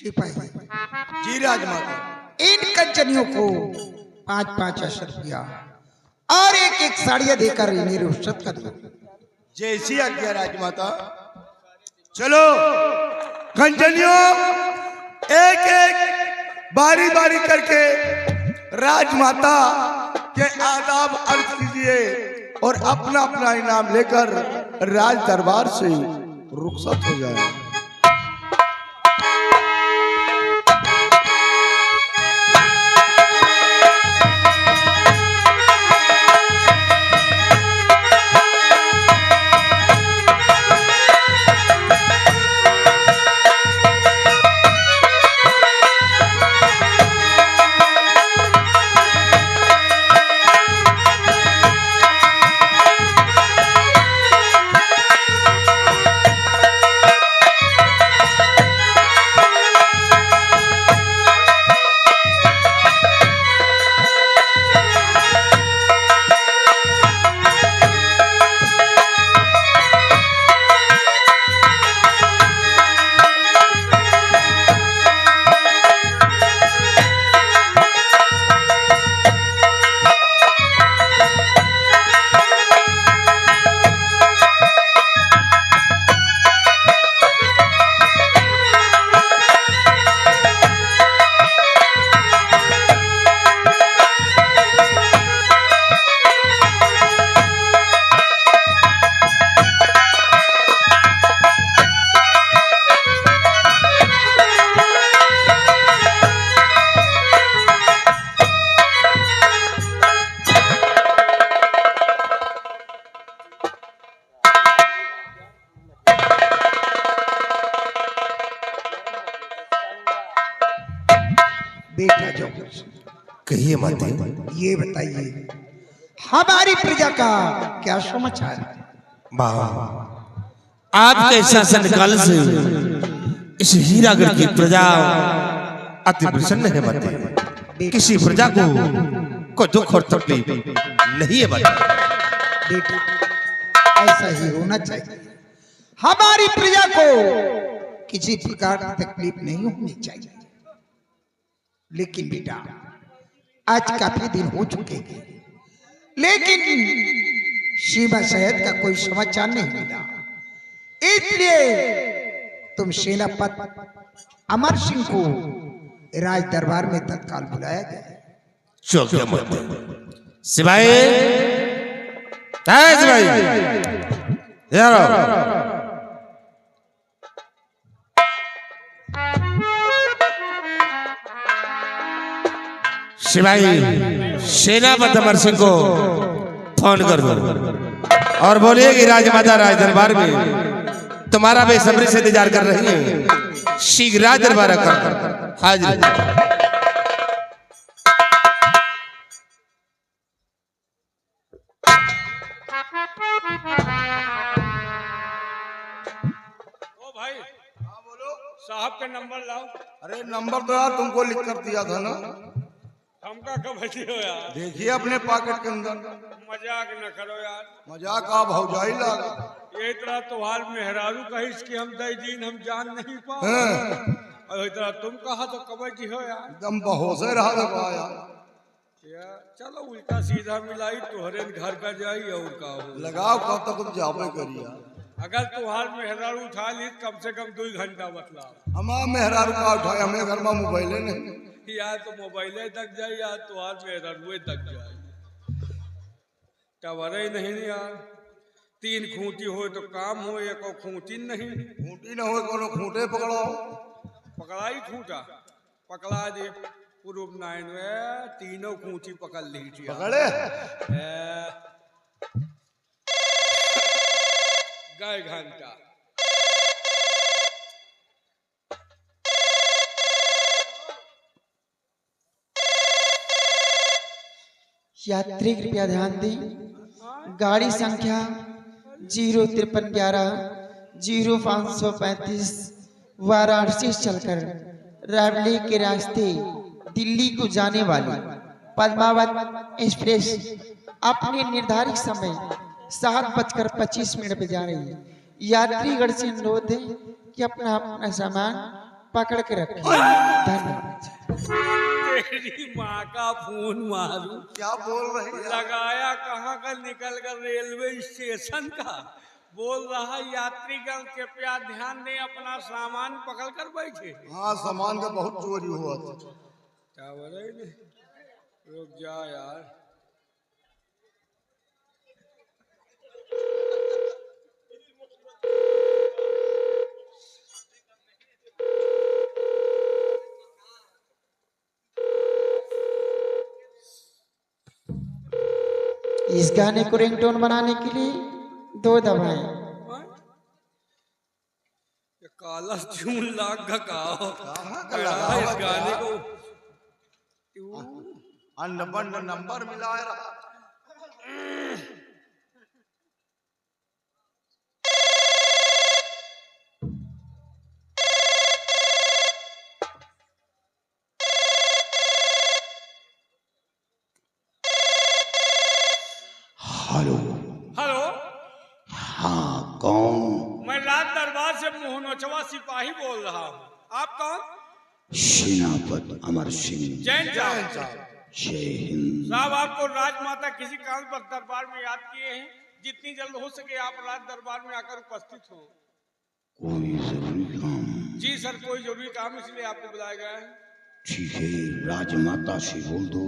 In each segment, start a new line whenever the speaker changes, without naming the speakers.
सिपाही
जी राजमाता।
इन कंचनियों को 5-5 रुपया और एक साड़ियां देकर इन्हें रुखसत कर दो।
जैसी आज्ञा राजमाता। चलो कंचनियों, एक एक बारी बारी करके राजमाता के आदाब अर्ज कीजिए और अपना अपना इनाम लेकर राज दरबार से रुखसत हो जाए।
बेटा जो
कहिए माते।
ये बताइए हमारी प्रजा का क्या समाचार है?
आपके शासन काल से इस हीरागढ़ की प्रजा अति प्रसन्न है माते। किसी प्रजा को दुख और तकलीफ नहीं है माते।
बेटा ऐसा ही होना चाहिए। हमारी प्रजा को किसी प्रकार की तकलीफ नहीं होनी चाहिए। लेकिन बेटा आज काफी दिन हो चुके हैं, लेकिन सीमा शहर का कोई समाचार नहीं मिला। इसलिए तुम सेनापति अमर सिंह को राज दरबार में तत्काल बुलाया गया।
सिपाही, सिपाही यारो, सिपाही सेनापति अमर सिंह को फोन कर दो और बोलिए कि राजमाता राज दरबार में तुम्हारा बेसब्री से इंतजार कर रही है। शीघ्र राज दरबार कर हाजिर।
ओ भाई, हाँ बोलो। साहब का नंबर लाओ।
अरे नंबर तो यार तुमको लिख कर दिया था ना।
हमका कब हो यार?
देखिए अपने पॉकेट के अंदर।
मजाक न करो यार।
मजाक आप भौजाई लागा।
ये तरह त्योहार मेहरारू कहिस कि हम दई दिन हम जान नहीं पाओ। और इतना तुम कहा तो कब जी हो यार?
एकदम बहोसे रहा लगा यार।
चलो उल्टा सीधा मिलाई तोहरे घर का जाई और का हो।
लगाओ कब तक तुम जाबे करिया।
अगर त्योहार मेहरारू उठा ली कम से कम 2 घंटा बतला।
हमारा मेहरारू का उठाए, हमें घर में मोबाइल नहीं।
या तो मोबाइल तक जाए या त्योहार मेहरारू तक जाए। टवर ही नहीं यार। 3 खूंटी हो तो काम हो, एक खूंटी नहीं।
खूंटी न हो कोनो खूंटे पकड़ो।
पकड़ाई खूंटा पकड़ा दे पूर्व नाइन में 3 खूंटी पकड़ ली थी।
पकड़े
गाय घंटा
यात्री कृपया ध्यान दें। गाड़ी संख्या 05311 0535 वाराणसी से चलकर रावली के रास्ते दिल्ली को जाने वाली पद्मावत एक्सप्रेस अपने निर्धारित समय 7:25 पर जा रही है। यात्रीगण से अनुरोध है कि अपना अपना सामान पकड़ के रखिए। धन्यवाद।
तेरी माँ का फोन मारू,
क्या बोल रही है?
लगाया कहाँ का, निकल कर रेलवे स्टेशन का। बोल रहा यात्रीगण कृपया ध्यान दें, अपना सामान पकड़ कर बैठे।
हाँ, सामान का बहुत चोरी हुआ था।
क्या बोल रहे थे? रुक जा यार।
इस गाने को रिंगटोन बनाने के लिए 2 दबाएं।
ये काला चून लाग घकाओ
कहाँ का लगा
इस गाने को।
नंबर मिला है रहा।
हेलो।
हेलो,
हाँ कौन?
मैं राज दरबार से मोहनोचवा सिपाही बोल रहा हूँ। आप कौन?
सेनापति अमर सिंह।
जैन साहब।
जय हिंद।
साहब, आपको राजमाता किसी कारण पर दरबार में याद किए हैं। जितनी जल्द हो सके आप राज दरबार में आकर उपस्थित हो।
कोई जरूरी काम?
जी सर, कोई जरूरी काम, इसलिए आपको बुलाया गया है।
ठीक है, राजमाता से बोल दो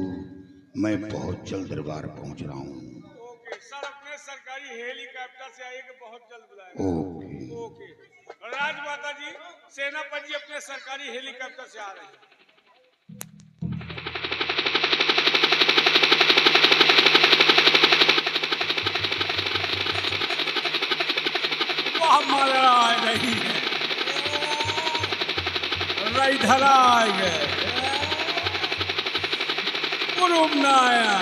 मैं बहुत जल्द दरबार पहुंच रहा हूँ।
ओके सर, अपने सरकारी हेलीकॉप्टर से आइए, बहुत जल्द बुलाएगा।
ओके।
ओके। राजमाता जी, सेनापति जी अपने सरकारी हेलीकॉप्टर से आ रहे हैं। महाराज नहीं है, इधर आ गए। कुरुम ना आया।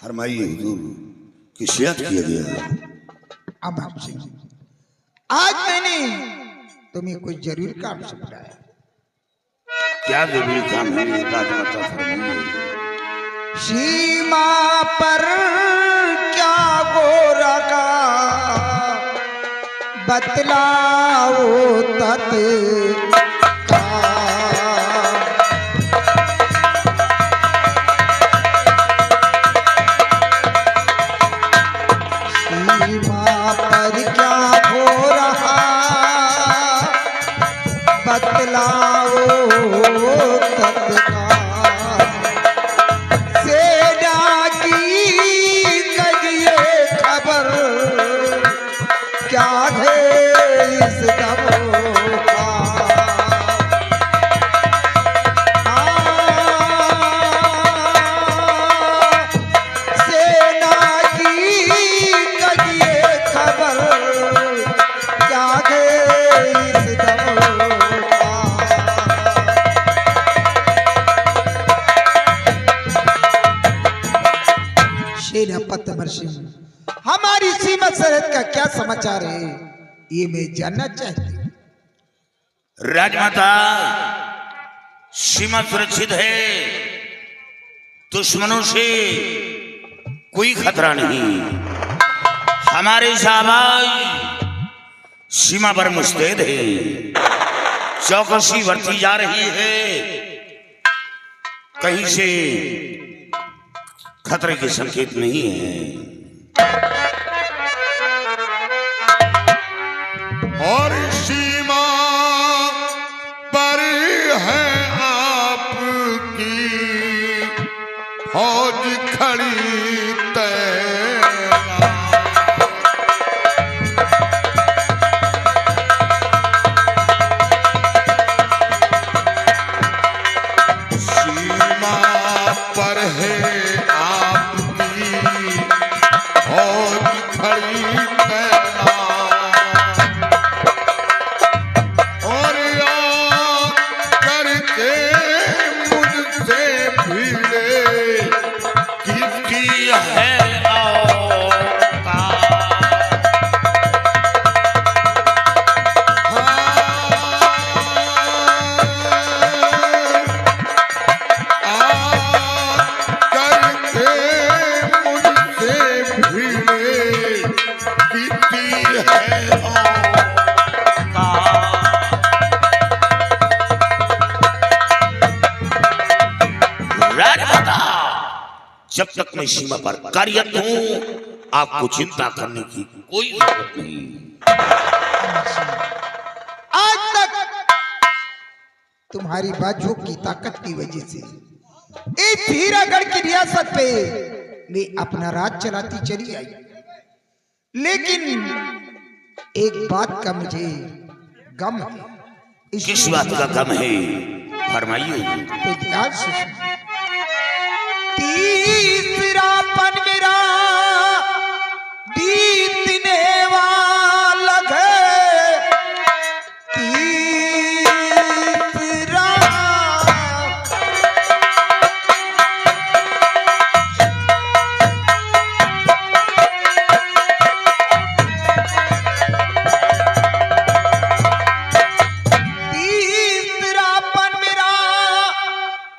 फरमाइए हुजूर, किस याद किया गया?
अमर सिंह, आज मैंने तुम्हें कुछ जरूरी काम से बुलाया।
क्या जरूरी काम है राजमाता, फरमाइए।
सीमा पर क्या गोरा का बतलाओ तत्काल। सीमा पर क्या हो रहा बतलाओ तत्काल। सेना की कहिए खबर क्या है इस दम का। सेना की कहिए खबर क्या है इस दम का। सेनापति अमर सिंह, हमारी सीमा सरहद का क्या समाचार है ये मैं जानना चाहती हूँ।
राजमाता, सीमा सुरक्षित है, दुश्मनों से कोई खतरा नहीं। हमारे शाहबाज सीमा पर मुस्तैद है, चौकसी बरती जा रही है, कहीं से खतरे के संकेत नहीं है।
और सीमा पर है आपकी फौज खड़ी तैनात। सीमा पर है आपकी भीड़े किसकी है
जब तक मैं सीमा पर कार्यरत हूँ आपको चिंता करने की कोई जरूरत नहीं।
आज तक तुम्हारी बाजुओं की ताकत की वजह से इस हीरागढ़ की रियासत पे मैं अपना राज चलाती चली आई, लेकिन एक बात का मुझे गम है।
किस बात का गम है फरमाइए।
तो ध्यान से सुनो। तीसरापन मेरा बीतने वाला है, तीसरा तीसरापन मेरा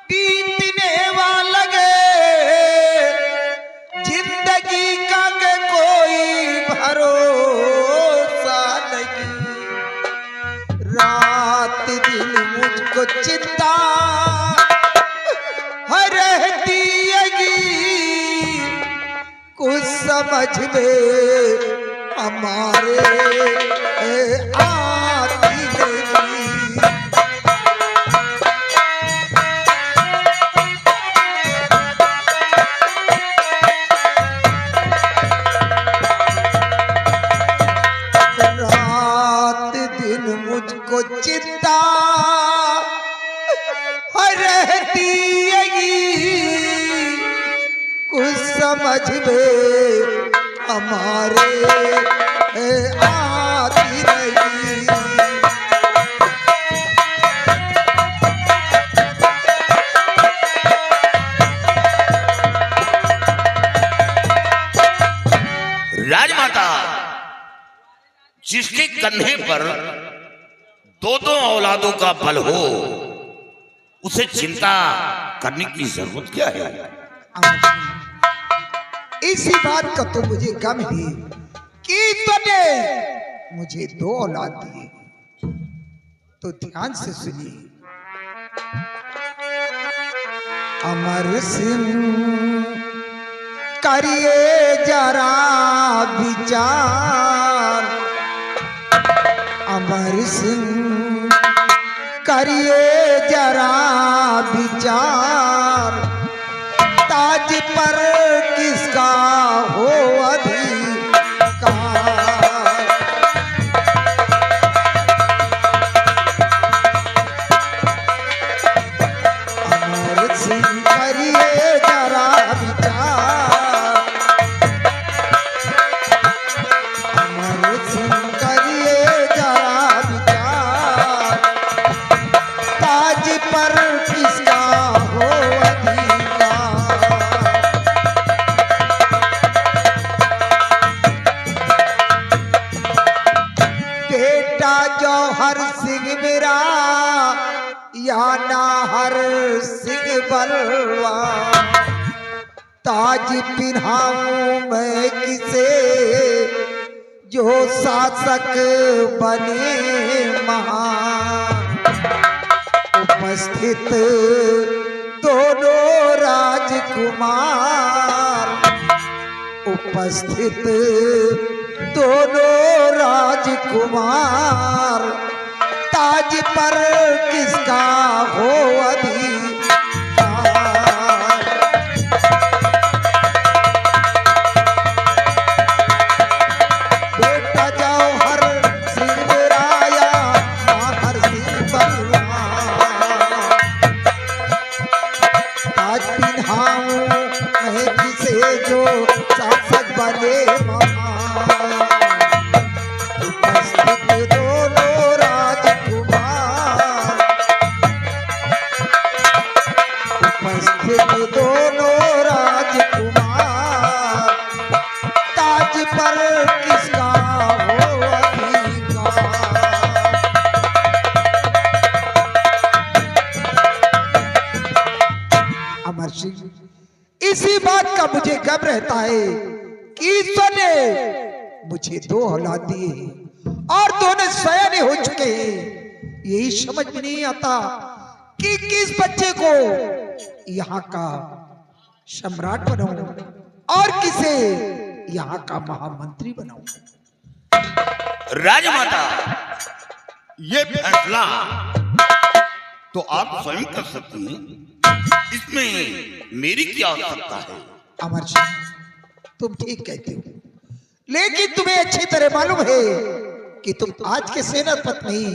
बीतने वाला मुझको चिंता रहती कुछ समझ में हमारे आती नहीं। रात दिन मुझको चिंता रहती कुछ समझ में हमारे आती नहीं।
राजमाता जिसके कंधे पर दो दो औलादों का बल हो उसे चिंता करने की जरूरत क्या है।
इसी बात का तो मुझे गम है कि तूने मुझे 2 औलाद दिए। तो ध्यान से सुनिए। अमर सिंह करिए जरा विचार, अमर सिंह करिए जरा विचार, ताज पर किसका हो अधिकार। अमर सिंह करिए जरा विचार, अमर सिंह करिए जरा विचार, ताज पर किसका हो अधिकार। बेटा जौहर सिंह मेरा या नाहर सिंह बलवा, ताज पिन्हाऊं मैं किसे जो शासक बने महान। उपस्थित दोनों राजकुमार, उपस्थित दोनों राजकुमार, ताज पर किसका हो अधिकार। बेटा जौहर सिंह मेरा या नाहर सिंह बलवा, ताज पिन्हाऊं मैं किसे जो शासक बने महान। उपस्थित दोनों राजकुमार, थे दोनों राजकुमार, ताज पर किसका हो अधिकार। अमर सिंह, इसी बात का मुझे गम रहता है कि ईश्वर ने मुझे 2 औलाद दिए और दोनों सयाने हो चुके हैं। यही समझ में नहीं आता कि किस बच्चे को यहाँ का सम्राट बनाऊं और किसे यहाँ का महामंत्री बनाऊं।
राजमाता, ये फैसला तो आप स्वयं कर सकती हैं, इसमें मेरी क्या आवश्यकता है?
अमर सिंह, तुम ठीक कहते हो, लेकिन तुम्हें अच्छी तरह मालूम है कि तुम आज के सेनापति नहीं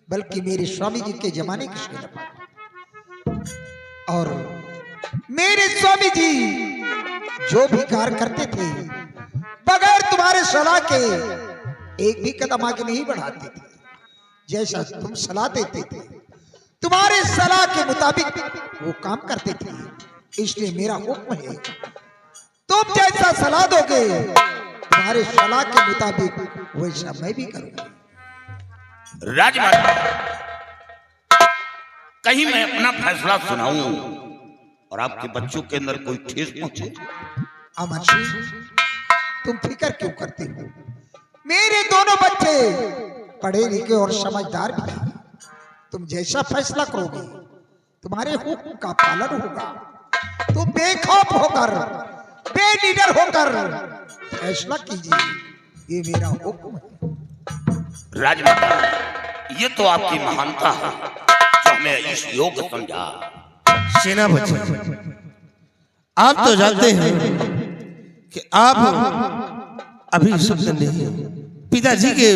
बल्कि मेरे स्वामी जी के जमाने के सेनापति, और मेरे स्वामी जी जो भी कार्य करते थे बगैर तुम्हारे सलाह के एक भी कदम आगे नहीं बढ़ाते थे। जैसा तुम सलाह देते थे तुम्हारे सलाह के मुताबिक वो काम करते थे। इसलिए मेरा हुक्म है, तुम जैसा सलाह दोगे तुम्हारे सलाह के मुताबिक वैसा मैं भी करूंगा।
राजमाता, कहीं मैं अपना फैसला सुनाऊं और आपके बच्चों के अंदर कोई ठेस पहुंचे?
अमर सिंह, तुम फिक्र क्यों करते हो? मेरे दोनों बच्चे पढ़े लिखे और समझदार भी हैं। तुम जैसा फैसला करोगे तुम्हारे हुक्म का पालन होगा। तुम बेखौफ होकर बेनिडर होकर फैसला कीजिए, ये मेरा हुक्म है।
राजमाता, ये तो आपकी महानता है जो हमें इस योग्य समझा।
सेनापति, आप तो जानते हैं कि आप अभी शब्द नहीं, पिताजी के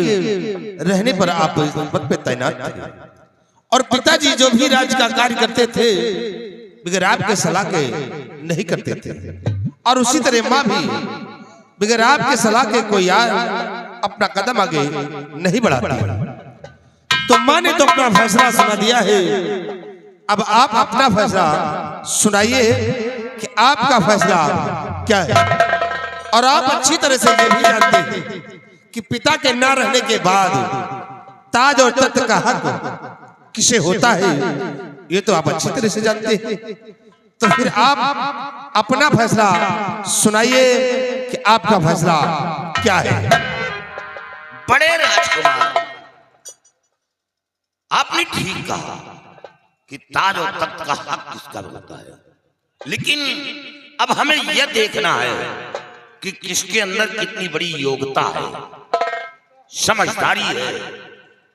रहने पर आप इस पद पे तैनात थे और पिताजी जो भी राज्य का कार्य करते थे बगैर आपके सलाह के नहीं करते थे, और उसी तरह माँ भी बगैर आपके सलाह के कोई अपना कदम आगे नहीं बढ़ाती। तो माँ ने तो अपना फैसला सुना दिया है, अब आप अपना फैसला सुनाइए कि आपका फैसला क्या है। और आप अच्छी तरह से ये भी जानते हैं कि पिता के ना रहने के बाद ताज और तख्त का हक किसे होता है, ये तो आप अच्छी तरह से जानते हैं। तो फिर आप अपना फैसला सुनाइए कि आपका फैसला क्या है।
बड़े राजकुमार, आपने ठीक कहा कि ताज और तख्त का हक किसका होता है, लेकिन अब हमें यह देखना है कि किसके अंदर कितनी बड़ी योग्यता है, समझदारी है।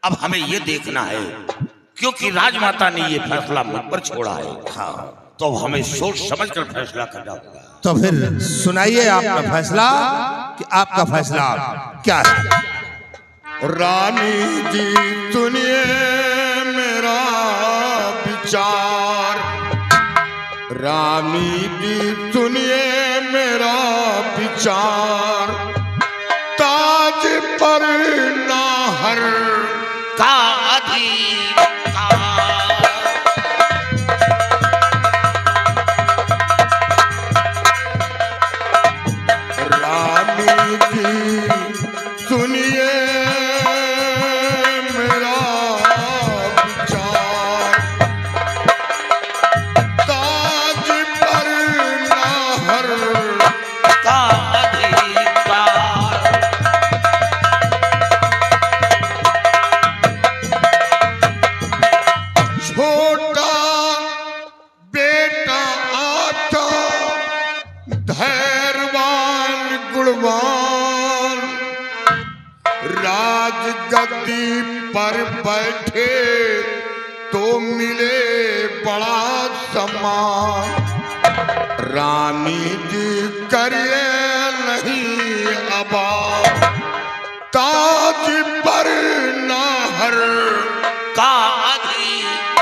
अब हमें यह देखना है, क्योंकि राजमाता ने यह फैसला मुझ पर छोड़ा है। हाँ, तो हमें सोच समझ कर फैसला करना होगा।
तो फिर सुनाइए आपका फैसला कि आपका फैसला क्या है।
रानी जी सुनिए मेरा विचार, रानी जी सुनिए मेरा विचार, ताज पर नाहर
का अधिकार।
रानी जी सुनिए मेरा विचार, ताज पर नाहर
का अधिकार।
छोटा बेटा आता धैर्यवान गुणवान, राजगद्दी पर बैठे तो मिले बड़ा सम्मान, रानी जी करिए नहीं अबा, ताज पर नाहर
का अधिकार।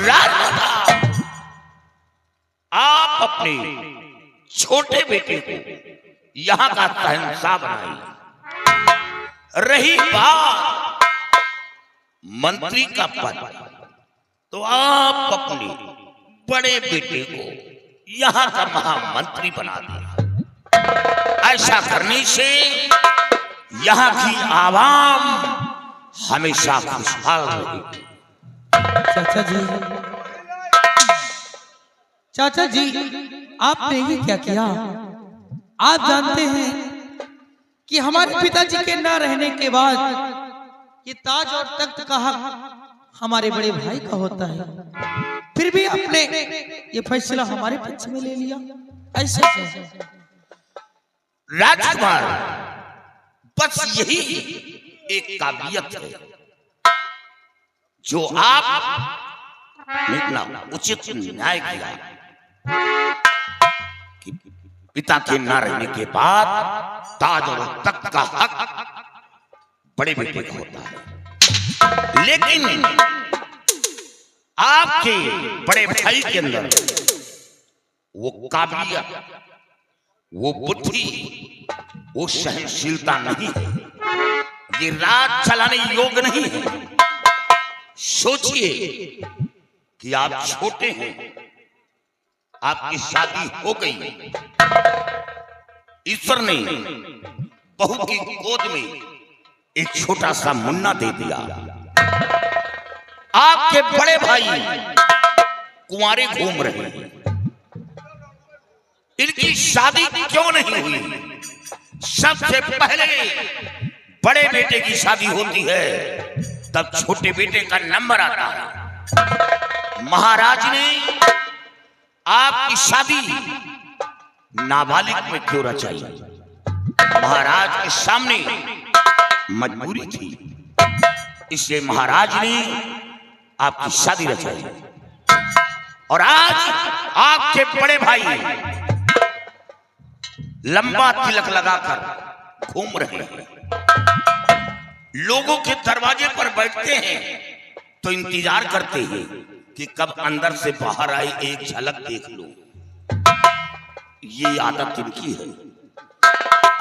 राजमाता, आप अपने छोटे बेटे को यहाँ का शहंशाह बनाइए। रही बात मंत्री का पद, तो आप अपने बड़े बेटे को यहां का महामंत्री बना दिया। ऐसा करने से यहां की आवाम हमेशा खुशहाल रहेगी।
चाचा जी आपने ये क्या किया? आप जानते हैं कि हमारे पिताजी के न रहने के बाद ये ताज और तख्त का हक हमारे बड़े भाई का होता है, फिर भी आपने ये फैसला हमारे पक्ष में ले लिया, ऐसे कैसे?
राजकुमार, बस यही एक काबिलियत है जो आप इतना उचित न्याय किया कि पिता के न रहने के बाद ताज और तख्त का हक बड़े बेटे का होता है। लेकिन आपके बड़े भाई के अंदर वो काबिलियत, वो बुद्धि, वो सहनशीलता नहीं है, ये राज चलाने योग्य नहीं है। सोचिए कि आप छोटे हैं, आपकी शादी हो गई, ईश्वर ने बहू की गोद में एक छोटा सा मुन्ना दे दिया। आपके बड़े भाई कुंवारे घूम रहे हैं, इनकी शादी क्यों नहीं हुई? सबसे पहले बड़े बेटे की शादी होती है, तब छोटे बेटे का नंबर आता है। महाराज ने आपकी शादी नाबालिग में क्यों रचाई? महाराज के सामने मजबूरी थी, इसलिए महाराज ने आपकी शादी रचाई। और आज आपके बड़े भाई लंबा तिलक लगाकर घूम रहे हैं, लोगों के दरवाजे पर बैठते हैं तो इंतजार करते हैं कि कब अंदर से बाहर आई एक झलक देख लो। ये आदत इनकी है।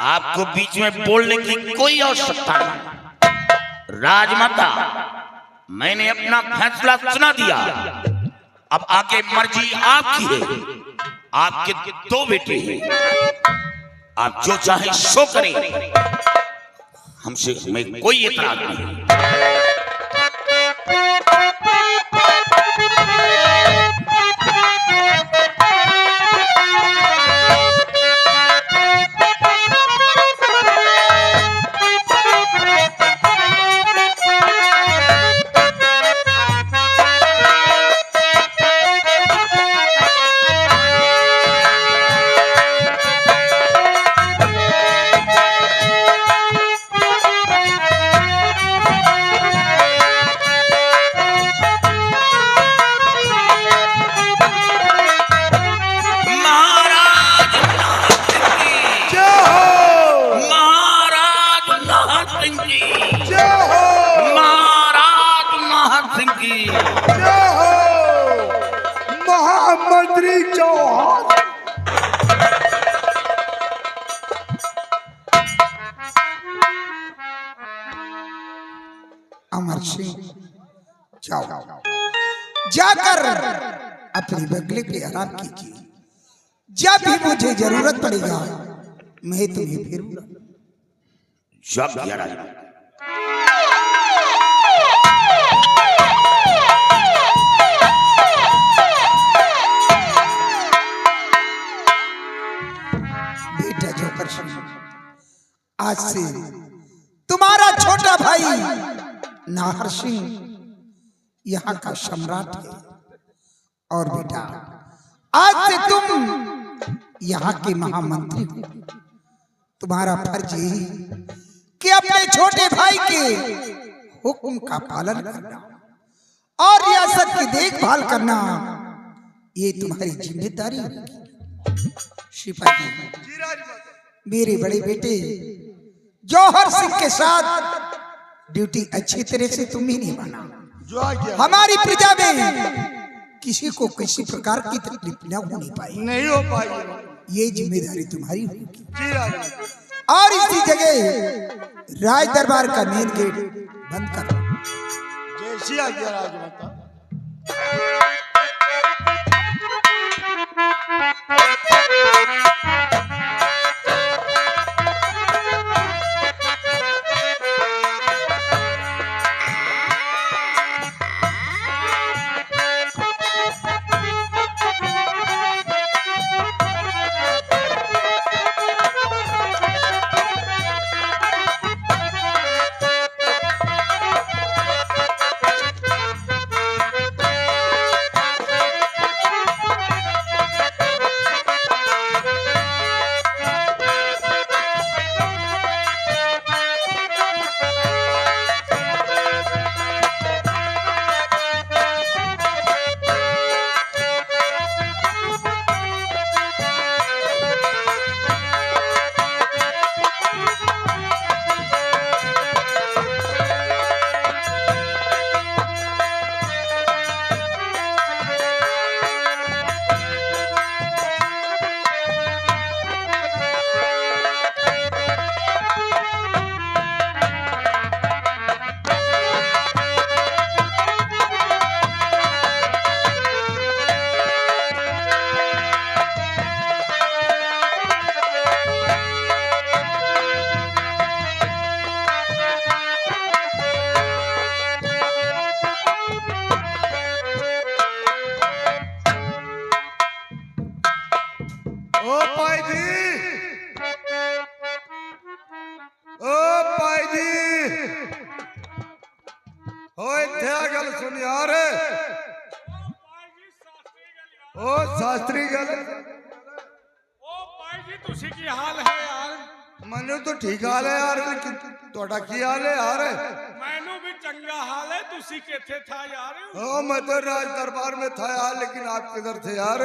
आपको बीच में बोलने की कोई आवश्यकता नहीं। राजमाता, मैंने अपना फैसला सुना दिया, अब आगे मर्जी आपकी है। आपके दो बेटे हैं, आप जो चाहे सो करें, हमसे हमें कोई एतराज नहीं।
महामंत्री चौहान।
अमर सिंह, जाओ जाकर अपनी बगले पे आराम कीजिए। जब भी मुझे जरूरत पड़ेगा मैं तुम्हें फिर बेटा जोकर सिंह, आज से तुम्हारा छोटा भाई नाहर सिंह यहाँ का सम्राट है। और बेटा, आज से तुम यहाँ के महामंत्री हो। तुम्हारा फर्ज यही कि अपने छोटे भाई के हुक्म का पालन करना और रियासत की देखभाल करना, ये तुम्हारी जिम्मेदारी होगी। सिपाही, मेरे बड़े बेटे जौहर सिंह के साथ ड्यूटी अच्छी तरह से तुम ही निभाना। हमारी प्रजा में किसी को किसी प्रकार की तकलीफ न होनी पाए,
नहीं हो पाई।
ये जिम्मेदारी तुम्हारी होगी। और इसी जगह राज दरबार का मेन गेट बंद कर दो।
जैसी आज्ञा राजमाता। ओ पाई जी, ओ पाई जी, होए थे गल सुन यार। ओ शास्त्री गल,
ओ भाई जी तुसी की हाल है यार?
मनु तो ठीक हाल है यार, लेकिन तोड़ा की हाल है यार?
मैनू भी चंगा हाल है, तुसी किथे था यार?
ओ मैं तो राज दरबार में था यार, लेकिन आप किधर थे यार?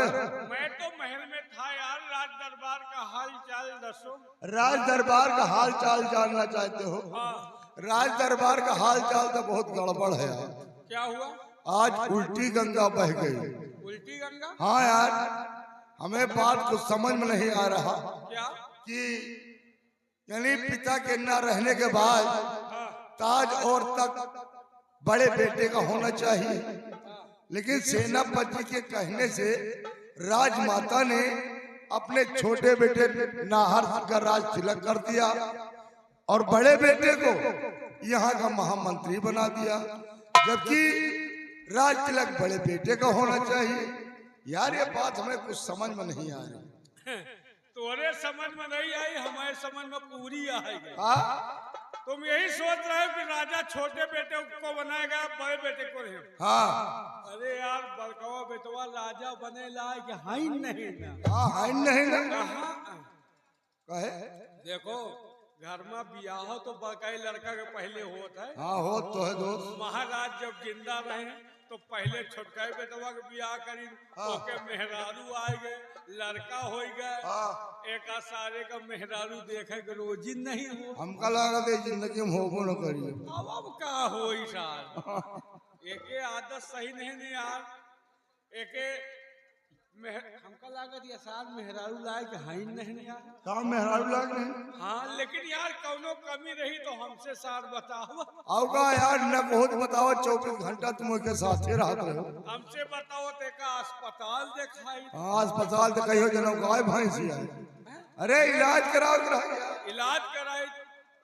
मैं तो महल में था यार। राज दरबार का हाल चाल दसो।
राज दरबार का हाल चाल जानना चाहते हो? राज दरबार का हाल चाल तो बहुत गड़बड़ है यार।
क्या हुआ?
आज उल्टी गंगा बह गई।
उल्टी गंगा?
हाँ यार, हमें बात कुछ समझ में नहीं आ रहा
क्या?
कि यानी पिता के न रहने के बाद ताज और तख्त बड़े बेटे का होना चाहिए, लेकिन सेनापति के कहने से राजमाता ने अपने छोटे बेटे नाहर का राज तिलक कर दिया और बड़े बेटे को यहाँ का महामंत्री बना दिया, जबकि राज तिलक बड़े बेटे का होना चाहिए। यार ये बात हमें कुछ समझ में नहीं आ रही।
तोरे समझ में नहीं आई, हमारे समझ में पूरी आएगी।
हाँ
तुम यही सोच रहे हो कि राजा छोटे बेटे को बनाएगा, बड़े बेटे को नहीं।
हाँ
अरे यार बड़कावा बेटवा राजा बने लायक हाई नहीं ना।
हाँ हाँ नहीं ना कहे।
देखो घर में बियाह हो तो बड़काई लड़का के पहले होता है।
हाँ हो तो है दोस्त।
महाराज जब जिंदा रहे तो पहले छोटका बेटवा के बियाह करी, ओके मेहरारू आए गए, लड़का हो गए। एक सारे का मेहरारू देखे के रोजी नहीं हो।
हमका लगा था जिंदगी में होबो न करिए।
अब का हो सार एके आदत सही नहीं यार। एके हमका लागत ये साल मेहरारू लायक है नहीं यार।
काम मेहरारू लाग नहीं।
हाँ लेकिन यार कौनो कमी रही तो हमसे सार बताओ।
आओ का यार न बहुत बताओ, 24 घंटा तुम के साथ ही रहते रहो।
हमसे बताओ ते का अस्पताल दिखाई।
हाँ अस्पताल तो कहियो जनम गाय भैंसी है। अरे इलाज कराओ
इलाज कराए,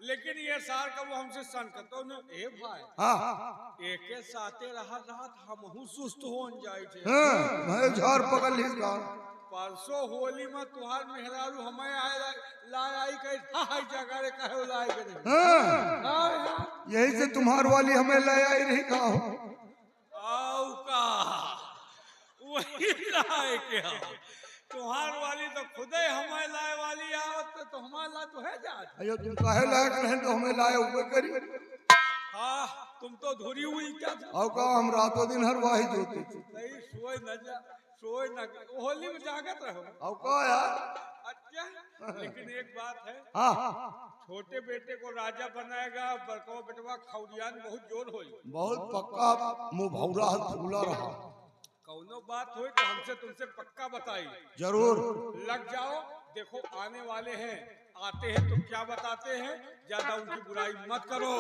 लेकिन ये सार का वो हमसे संकटों ने ए भाई।
हाँ
एके साथे रहत हमहू सुस्त हो जाए थे।
हाँ मैं झाड़ पकड़ ली का।
परसों होली में तुहार मेहरारू हमें आए लाए आई कहे हाय जगह रे कहे लाए के नहीं।
हाँ यही से तुम्हार वाली हमें ले आई रही का हो।
आओ का वही लाए के तुहार वाली तो खुदे हमें लाए वाली आवत तो हमारे ला तो है जात।
अयो तुम काहे लायक रहे तो हमें लाए ऊपर करी।
हाँ तुम तो धुरी हुई क्या?
आओ का हम रातों दिन हर वाही जोते थे।
नहीं सोए न होली में जागत रहो।
आओ का यार।
अच्छा लेकिन एक बात है।
हाँ
छोटे बेटे को राजा बनाएगा, बड़का बेटवा खौरियान बहुत जोर होई।
बहुत पक्का मुंह भौरा फूला रहा।
कौनो बात हो तो हमसे तुमसे पक्का बताई।
जरूर
लग जाओ। देखो आने वाले हैं आते हैं तो क्या बताते हैं, ज्यादा उनकी बुराई मत करो।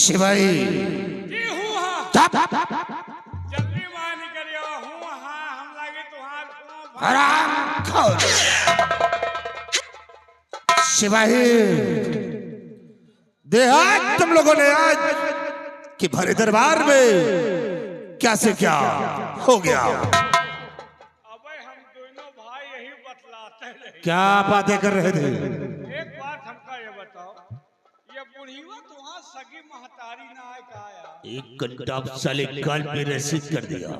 शिवाई
जल्दी मानी करियो हूँ हाँ हम लगे तुहार
हराम खोर शिवाही देखा तुम लोगों ने आज कि भरे दरबार में क्या से क्या हो गया।
अबे हम दोनों भाई यही बतलाते रहे।
क्या बातें कर रहे थे?
एक बात हमका ये बताओ, ये बुढ़ीवा तुहार सगी महतारी ना आए का आया?
एक घंटा साले गाल पे रसीद कर दिया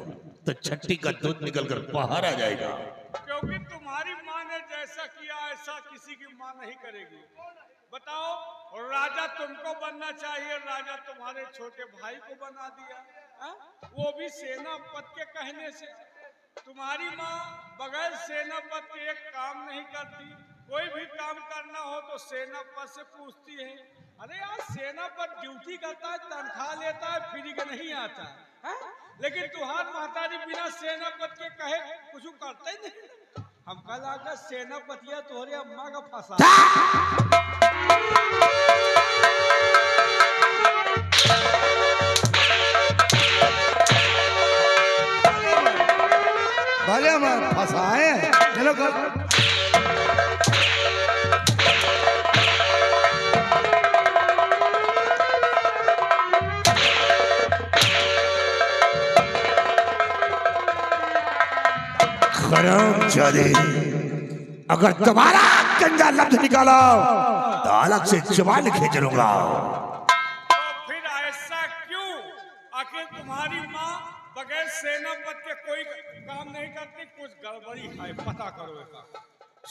तो छट्टी का दूध निकल कर बाहर आ जाएगा।
क्योंकि तुम्हारी माँ ने जैसा किया ऐसा किसी की माँ नहीं करेगी। बताओ, और राजा तुमको बनना चाहिए, राजा तुम्हारे छोटे भाई को बना दिया हा? वो भी सेनापति के कहने से। तुम्हारी माँ बगैर सेनापति के एक काम नहीं करती, कोई भी काम करना हो तो सेनापति से पूछती है। अरे यार सेनापति ड्यूटी करता है, तनख्वाह लेता है, फ्री के नहीं आता है? लेकिन तुहार महतारी बिना सेनापति के कहे कुछ करते ही नहीं। हमका लगा सेनापतिया तोहरे अम्मा का फंसा।
भले हम फंसाए चलो कर।
हरामजादे, अगर तुम्हारा गंजा लफ्ज निकाला तो अलग से जवान खींच लूंगा।
तो फिर ऐसा क्यों? आखिर तुम्हारी माँ बगैर सेनापति के कोई काम नहीं करती, कुछ गड़बड़ी है, पता करो इसका।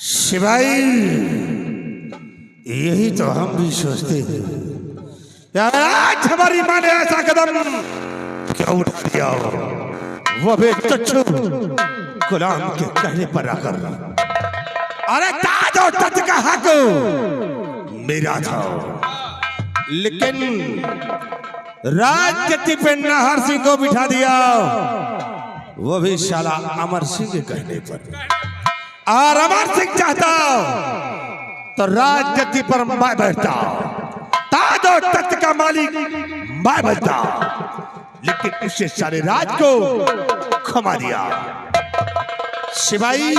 शिवाई, यही तो हम भी सोचते हैं यार आज हमारी माँ ने ऐसा कदम क्यों उठा दिया, वो भी तुच्छ गुलाम के कहने पर आकर। अरे ताज और तख्त का हक मेरा था, लेकिन राजगद्दी पे नाहर सिंह को बिठा दिया, वो भी शाला अमर सिंह के कहने पर। और अमर सिंह चाहता तो राजगद्दी पर मैं बैठता, ताज और तख्त का मालिक मैं बनता, लेकिन उससे सारे राज को खमा दिया। सिपाही,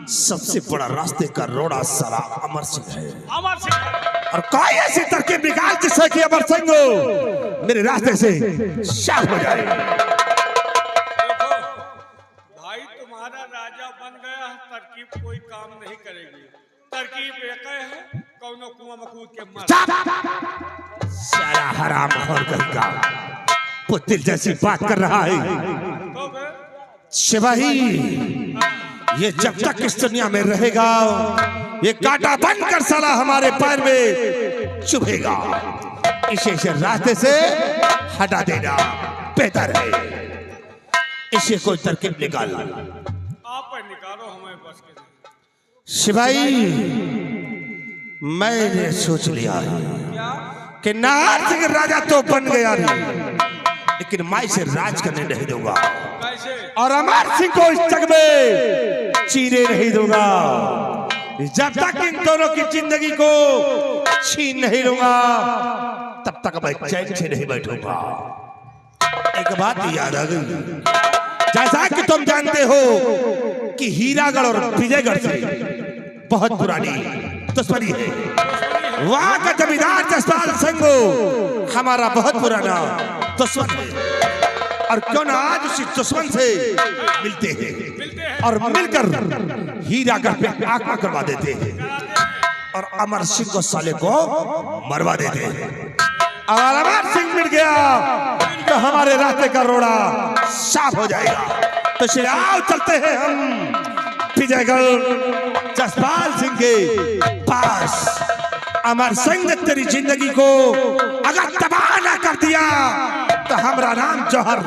सबसे बड़ा रास्ते का रोड़ा सारा अमर सिंह है,
अमर सिंह।
और कोई ऐसी तरकीब निकाल जिससे कि अमर सिंह मेरे रास्ते से शांत हो जाए।
देखो भाई, तुम्हारा राजा बन गया, तरकीब कोई काम नहीं करेगी। तरकीब एक है, कौनो कुआं में कूद के मर।
सारा हराम खोर का पुतिल जैसी बात कर रहा है।
तो फिर
सिपाही, ये जब तक इस दुनिया में रहेगा, ये कांटा बनकर साला हमारे पैर में चुभेगा। इसे से रास्ते से हटा देना बेहतर है। इसे कोई तरकीब निकाल।
आप निकालो, हमें बस के नहीं।
सिपाही, मैंने सोच लिया है
क्या?
कि नाहर सिंह राजा तो बन गया नहीं, लेकिन मैं इसे राज करने नहीं दूंगा,
कैसे?
और अमर सिंह को इस जग में जीने नहीं दूंगा। जब तक इन दोनों की जिंदगी को छीन नहीं लूंगा, तब तक मैं चैन से नहीं बैठूंगा। एक बात याद आ गई, जैसा कि तुम जानते हो कि हीरागढ़ और विजयगढ़ से बहुत पुरानी दुश्मनी है। वहां का जमींदार जसपाल सिंह हमारा बहुत पुराना दुश्मन है, और क्यों ना आज उसी दुश्मन से मिलते हैं और मिलकर हीरागढ़ पे आग करवा देते हैं, और अमर सिंह को साले को मरवा देते हैं। अगर अमर सिंह मिल गया तो हमारे रास्ते का रोड़ा साफ हो जाएगा। तो चलिए आओ, चलते हैं हम विजयगढ़ जसपाल सिंह के पास। अमर सिंह ने तेरी जिंदगी को अगर तबाह ना कर दिया तो हमारा नाम जौहर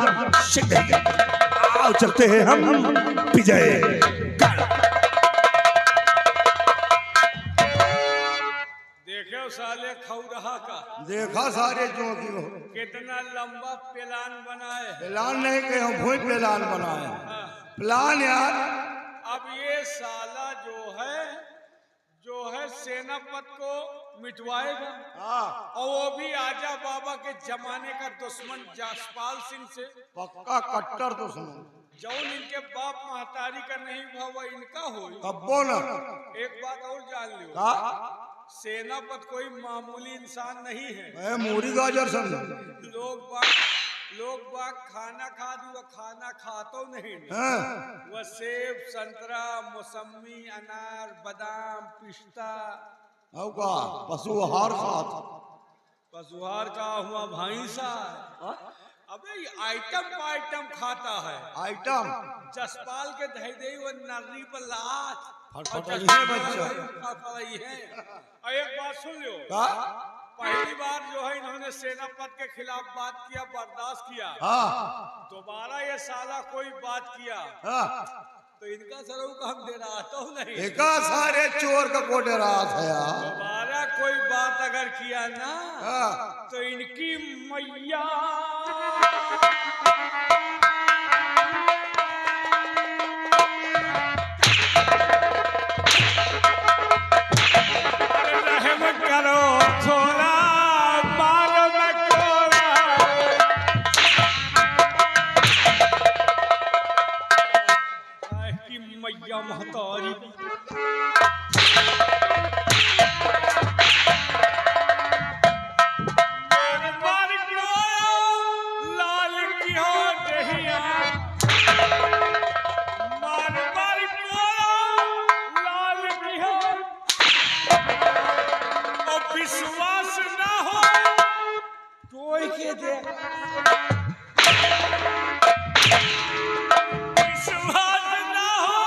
सिंह है। आओ चलते हैं हम विजयगढ़।
देखे साले खौरहा का
देखा सारे जोगी हो,
कितना लंबा प्लान बनाए।
प्लान नहीं कहे हम भूल प्लान बनाए। प्लान यार,
अब ये साला जो है सेनापति को मिटवाएगा, और वो भी आजा बाबा के जमाने का दुश्मन जसपाल सिंह से।
पक्का कट्टर दुश्मन।
जौन इनके बाप महतारी का नहीं भाव इनका हो।
कब्बो न
एक बात और जान लियो,
का
सेनापति कोई मामूली इंसान नहीं है।
ए मूरी गाजर सन
लोग बाग खाना खा दूंगा, खाना खातो नहीं। वह सेब, संतरा, मौसमी, अनार, बादाम, पिस्ता,
का पशु आहार खात।
पशुहार का हुआ भैंसा। अबे आइटम पर आइटम खाता है।
आइटम
जसपाल के धई दे वो नर्री पर लात
फटफटाई है बच्चा।
और एक बात सुन लो,
का
पहली बार जो है इन्होंने सेनापति के खिलाफ बात किया, बर्दाश्त किया। दोबारा ये साला कोई बात किया तो इनका सरऊ का हम दे रहा तो नहीं।
एका सारे चोर का कोटे रात है यार।
दोबारा कोई बात अगर किया ना तो इनकी मैया रहम करो थोड़ा, मारो न कोरा। की मैया महतारी लाल की हो दहिया, मार मार लाल की हो, और विश्वास ना हो कोई के दे, विश्वास ना हो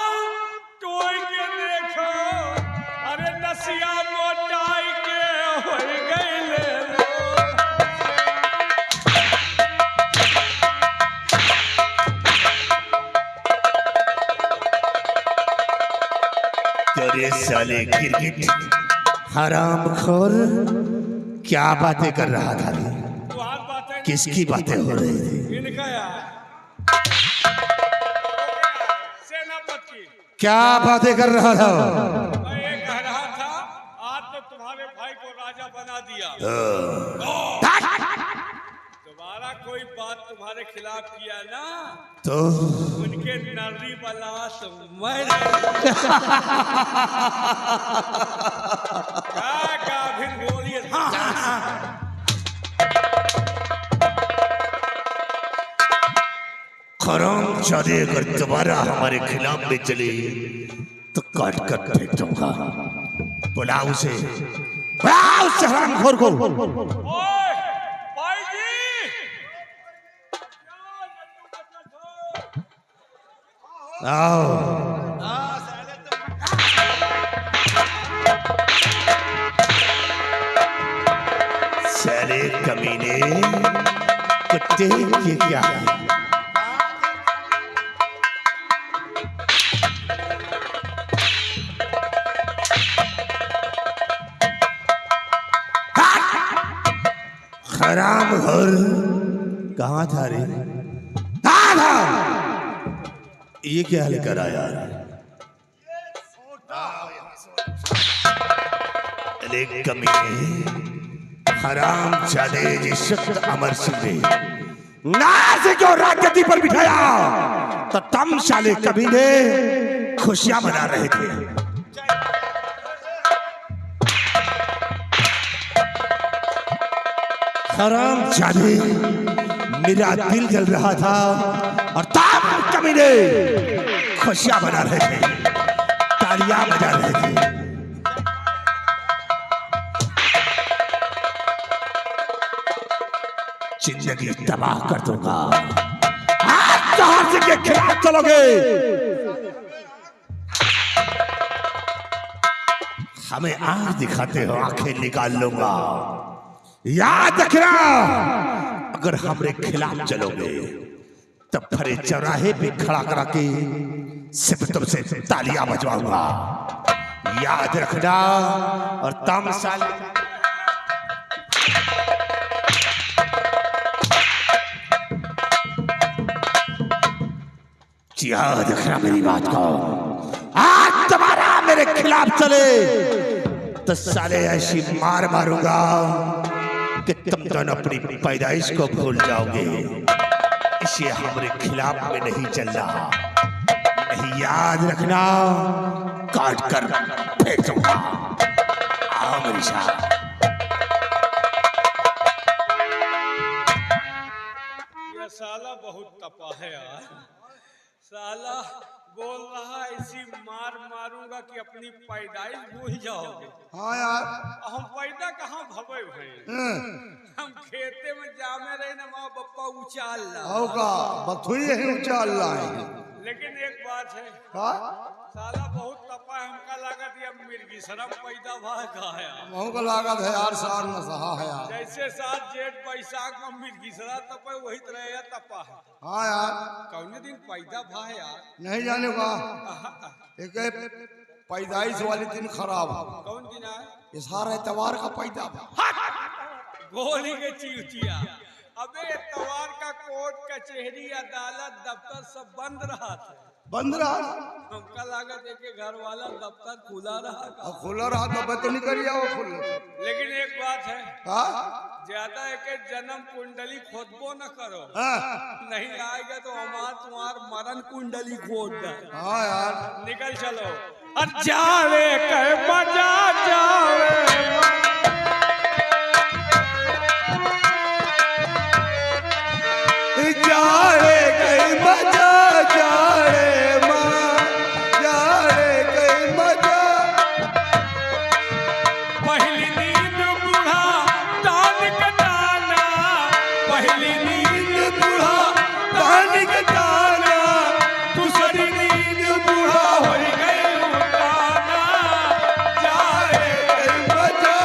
कोई के देखो। अरे नसिया मोटा
अरे साले गिरगिट,
हरामखोर, क्या बातें कर रहा था रे?
तुम्हार बातें
किसकी बातें हो रही थी?
इनका यार सेनापति
क्या बातें कर रहा था?
मैं ये कह रहा था आज तो तुम्हारे भाई को राजा बना दिया। दोबारा कोई बात तुम्हारे खिलाफ किया ना
तो
उनके नर्री वाला तो मैं क्या फिर बोलिए।
हराम जादे अगर दोबारा हमारे खिलाफ में चले तो काट कर फेंक दूंगा। बुलाओ उसे, बुलाओ उस हरामखोर को।
ओए भाई जी
आओ। साले कमीने, कुत्ते, ये क्या है? हरामखोर, कहाँ था रे? कहाँ था? ये क्या लेकर आया? अरे कमीने, हराम जादे जिस वक्त अमर सिंह ने नाज़ को राजगद्दी पर बिठाया तो तुम साले कमीने खुशियां मना रहे थे। हराम जादे, मेरा दिल जल रहा था और तुम कमीने खुशियां मना रहे थे, तालियां बजा रहे थे। जिंदगी तबाह कर दूंगा। आज जहां से के खिलाफ चलोगे हमें आंख दिखाते हो, आंखें निकाल लूंगा। याद रखना, अगर हमारे खिलाफ चलोगे तब फरे चौराहे पे खड़ा करा के सिर्फ तुमसे तालियां बजवाऊंगा। याद रखना। और तुम साले याद रखना मेरी बात को। आज तुम्हारा मेरे खिलाफ चले तो साले ऐसी मार मारूंगा कि तुम दोनों अपनी पैदाइश को भूल जाओगे। इसे हमारे खिलाफ में नहीं चलना, नहीं, याद रखना, काट कर फेंक दूंगा। आओ मेरे साथ।
ये साला बहुत तपा है यार। साला बोल रहा ऐसी मार मारूंगा कि अपनी पैदाइश भूल जाओगे।
हाँ यार।
हम पैदा कहाँ भवे भाई, हम खेते में जामे रहे ना, माँ बप्पा उचाल ला
का बथुई है उचाल लाए।
लेकिन एक बात है, साला बहुत तपा है। हमका लागत ये मिर्गी शरम पैदा भागा है।
महू का लागत है यार, सार न सहा है यार।
जैसे 7 जेठ बैसाख में मिर्गी शरा तपा, वही तरह यह तपा है।
हाँ यार।
कौने दिन पैदा भा है यार?
नहीं जाने का एक पैदाइश वाली दिन खराब।
कौन दिन है?
ये सारा एतवार का पैदा।
गोली के चीटिया। अबे एतवार का कोर्ट कचहरी अदालत दफ्तर सब बंद रहा था।
बंद रहा?
हमका लागत है कि घर वाला दफ्तर खुला रहा था।
खुला रहा तो मैं तो नहीं करिए वो खुल।
लेकिन एक बात है, ज्यादा एक जन्म कुंडली खोदबो न करो। नहीं आएगा तो हमार तुम्हार मरण कुंडली खोद दे।
हाँ यार।
निकल चलो। जावे कह मजा जावे,
जाड़े कई मजा, जाड़े माँ, जाड़े कई मजा।
पहली नींद बूढ़ा तान कटाना, पहली नींद बूढ़ा तान कटाना, दूसरी नींद बूढ़ा हो गई उठाना। जाड़े कई मजा,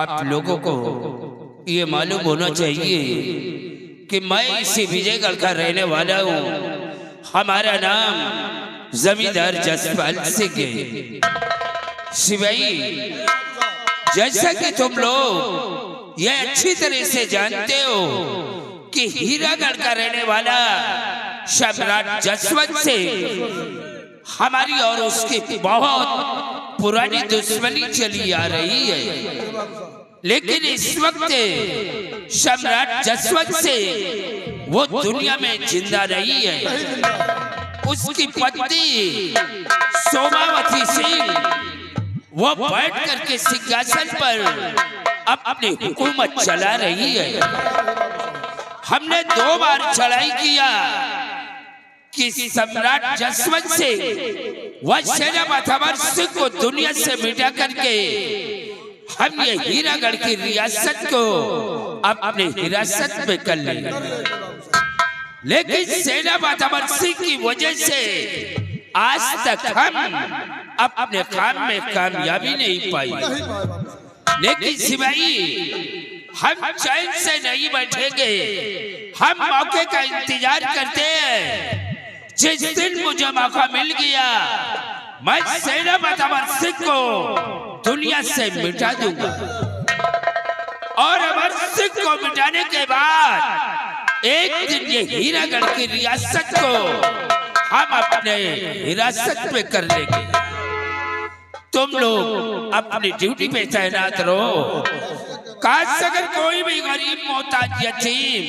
आप लोगों को ये मालूम होना चाहिए कि मैं इसी विजयगढ़ का रहने वाला हूँ। हमारा नाम जमींदार जसपाल सिंह है। शिवाई, जैसा कि तुम लोग ये अच्छी तरह से जानते हो कि हीरागढ़ का रहने वाला सम्राट जसवंत सिंह हमारी और उसकी बहुत पुरानी दुश्मनी चली आ रही है। लेकिन इस वक्त सम्राट जसवंत सिंह वो दुनिया में जिंदा नहीं है। उसकी पत्नी सोमावती सिंह वो बैठ करके सिंहासन पर अपनी हुकूमत चला रही है। हमने 2 बार चढ़ाई किया कि सम्राट जसवंत सिंह व सेनापति सिंह को दुनिया से मिटा करके हम ये हीरागढ़ की रियासत को अपने हिरासत में कर लेंगे। लेकिन सेनापति सिंह की वजह से आज तक हम अपने काम में कामयाबी नहीं पाई। लेकिन सिपाही, हम चैन से नहीं बैठेंगे। हम मौके का इंतजार करते हैं। जिस दिन मुझे मौका मिल गया मैं सेनापति सिंह को दुनिया से मिटा दूंगा और अमर सिंह को मिटाने के बाद एक दिन ये हीरागढ़ की रियासत को हम अपने हिरासत में कर लेंगे। तुम लोग अपनी ड्यूटी पे तैनात रहो। काश अगर कोई भी गरीब मोहताज यतीम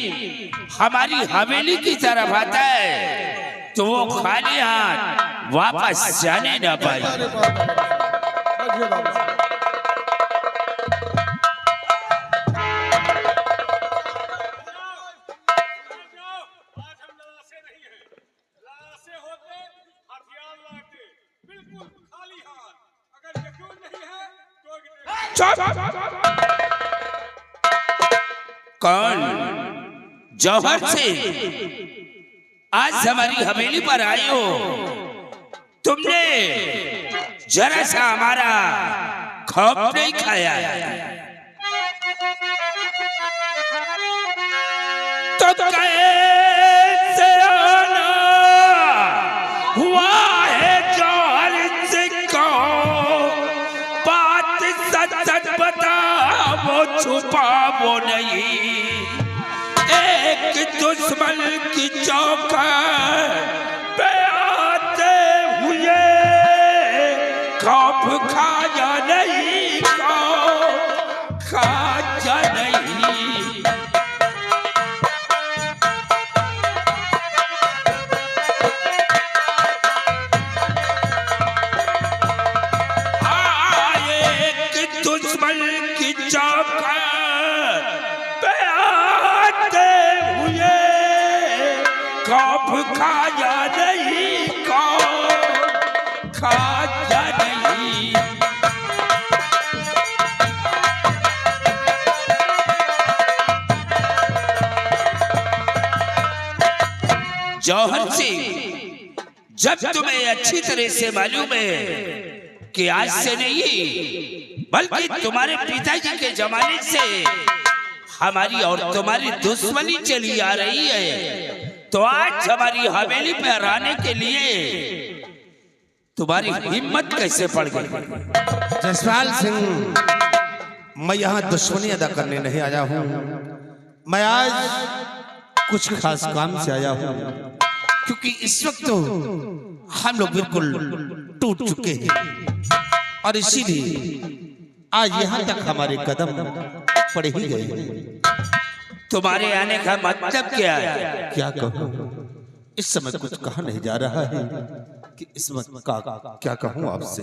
हमारी हवेली की तरफ आता है तो वो खाली हाथ वापस जाने ना पाए। कौन जौहर से आज हमारी हवेली पर आए हो? तुमने जरा सा हमारा खौफ नहीं खाया तो कैसे आना हुआ है जौहर से को बात सच बता वो छुपा वो नहीं। एक दुश्मन की चौखट पे आते हुए खौफ खाया नहीं, खौफ खाया नहीं। एक दुश्मन की चौखट पे आते हुए खौफ खाया नहीं, खौफ खाया नहीं। जौहर सिंह, जब तुम्हें अच्छी तरह से मालूम है कि आज से नहीं बल्कि तुम्हारे पिताजी के जमाने से हमारी और तुम्हारी दुश्मनी चली आ रही है, तो आज हमारी हवेली पर आने के लिए तुम्हारी हिम्मत कैसे पड़ गई?
जसपाल सिंह, मैं यहाँ दुश्मनी अदा करने नहीं आया हूँ। मैं आज कुछ खास काम से आया हूँ, क्योंकि इस वक्त तो हम लोग बिल्कुल टूट चुके हैं और इसीलिए आज यहाँ तक हमारे कदम पड़े ही गए।
तुम्हारे आने का मतलब क्या है?
क्या कहूँ, इस समय कुछ कहा नहीं जा रहा है कि इस वक्त का क्या कहूँ आपसे।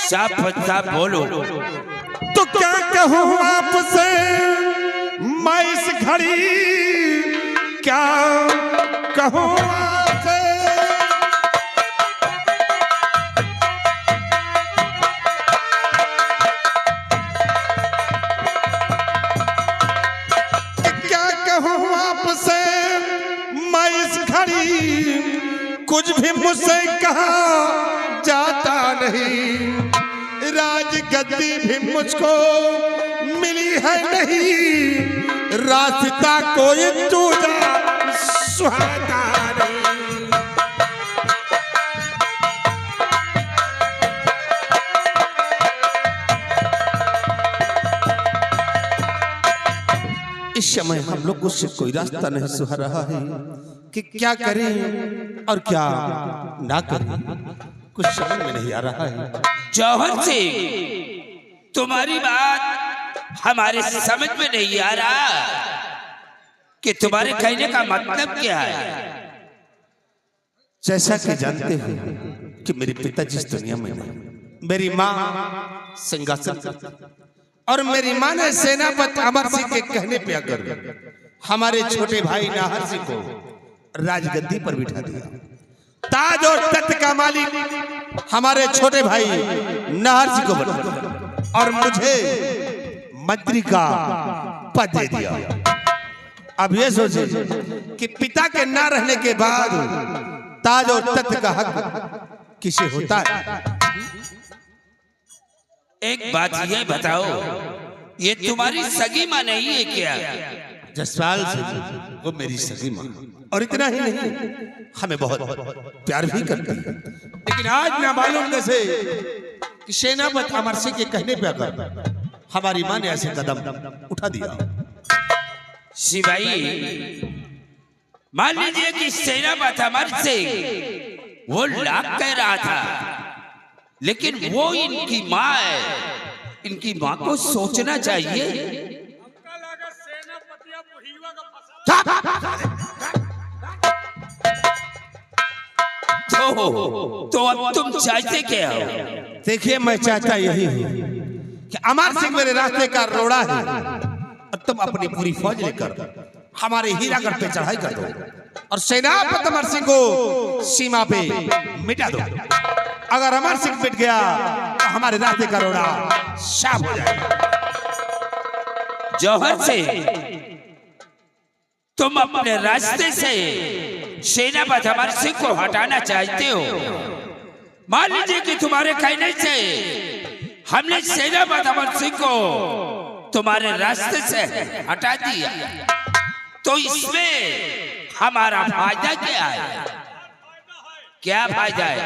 साफ साफ बोलो।
तो क्या कहूँ आपसे मैं इस घड़ी, क्या कहूँ आपसे। क्या कहूँ आपसे मैं इस घड़ी, कुछ भी मुझसे कहा जाता नहीं। राज गद गद्दी भी मुझको मिली है नहीं, रास्ता कोई दूजा सुहाता नहीं। इस समय हम लोग को सिर्फ कोई रास्ता नहीं सुहा रहा है कि क्या करें और क्या ना करें, कुछ समझ में नहीं आ रहा है।
जौहर सिंह, तुम्हारी बात हमारे समझ में नहीं आ रहा कि तुम्हारे कहने का मतलब क्या है।
जैसा कि जानते हो कि मेरे पिताजी इस दुनिया में नहीं, मेरी माँ सिंहासन पर और मेरी माँ ने सेनापति अमर सिंह के कहने पे आकर हमारे छोटे भाई नाहर सिंह को राजगद्दी पर बिठा दिया। ताज और तख्त का मालिक हमारे छोटे भाई नाहर सिंह को बना दिया और मुझे मंत्री का पद दे दिया। अब ये सोचे कि पिता के ना रहने के बाद ताज और तख्त का हक किसे होता है।
एक बात ये बताओ, ये तुम्हारी सगी माँ नहीं है क्या?
जसपाल से वो मेरी सगी माँ, और इतना ही नहीं हमें बहुत प्यार भी करती है। लेकिन आज ना मालूम कैसे कि सेनापति अमर सिंह के कहने पे आकर हमारी माँ ने ऐसे कदम उठा दिया।
सिपाही, मान लीजिए कि सेनापति अमर सिंह वो लाख कह रहा था, लेकिन वो इनकी माँ है, इनकी माँ को सोचना चाहिए। तो अब तुम चाहते क्या हो?
देखिए, मैं चाहता यही हूँ कि अमर सिंह मेरे रास्ते का रोड़ा है और तुम अपनी पूरी फौज लेकर हमारे हीरागढ़ पे चढ़ाई कर दो और सेनापति अमर सिंह को सीमा पे मिटा दो। अगर अमर सिंह मिट गया तो हमारे रास्ते का रोड़ा साफ हो जाएगा।
जौहर से तुम अपने रास्ते से सेनापति अमर सिंह को हटाना चाहते हो। मान लीजिए कि तुम्हारे कहने से हमने सेनापति अमर सिंह को तुम्हारे रास्ते से हटा दिया, तो इसमें हमारा फायदा क्या है? क्या फायदा है?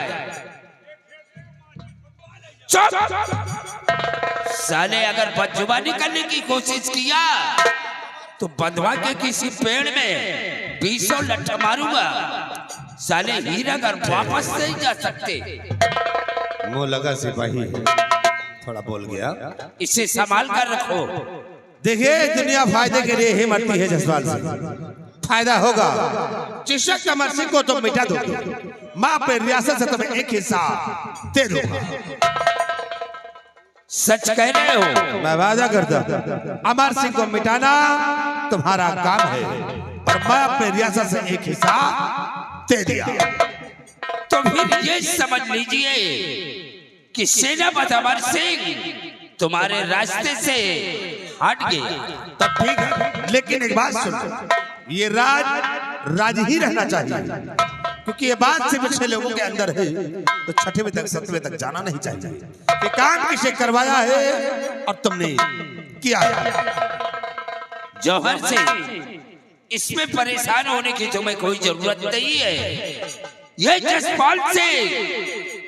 साले, अगर बदजुबानी करने की कोशिश किया तो बंधवा के किसी पेड़ में 20 लट्ठा मारूंगा। साले हीरागढ़ वापस नहीं जा सकते।
मुंह लगा सिपाही, थोड़ा बोल गया,
इसे संभाल कर रखो।
देखिए, दुनिया फायदे के लिए ही मरती है जसपाल से। फायदा होगा जिस वक्त अमर सिंह को तुम मिटा दोगे, माँ पे रियासत से तुम्हें एक हिस्सा दे दूंगा।
सच कह रहे हो?
मैं वादा करता हूं, अमर सिंह को मिटाना तुम्हारा काम है और मैं अपने रियासत से एक हिस्सा दे दिया।
तो फिर ये समझ लीजिए कि सेनापति अमर सिंह तुम्हारे रास्ते से हट गए।
तब ठीक है, लेकिन एक बात सुनो, ये राज ही रहना चाहिए, क्योंकि ये बात सिर्फ 6 लोगों के अंदर है, तो 6वें तक 7वें तक जाना नहीं चाहिए। ये काम किसे करवाया है और तुमने किया है।
जौहर से इसमें परेशान होने की तुम्हें कोई जरूरत नहीं है। ये जसपाल से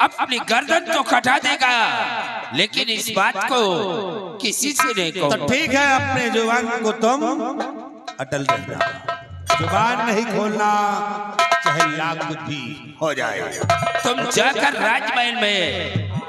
अपनी गर्दन तो कटा देगा, लेकिन इस बात को किसी से नहीं कहो।
तो ठीक है, अपने जुबान को तुम अटल रहना, जुबान नहीं खोलना, चाहे लाख भी हो जाए।
तुम जाकर राजमहल में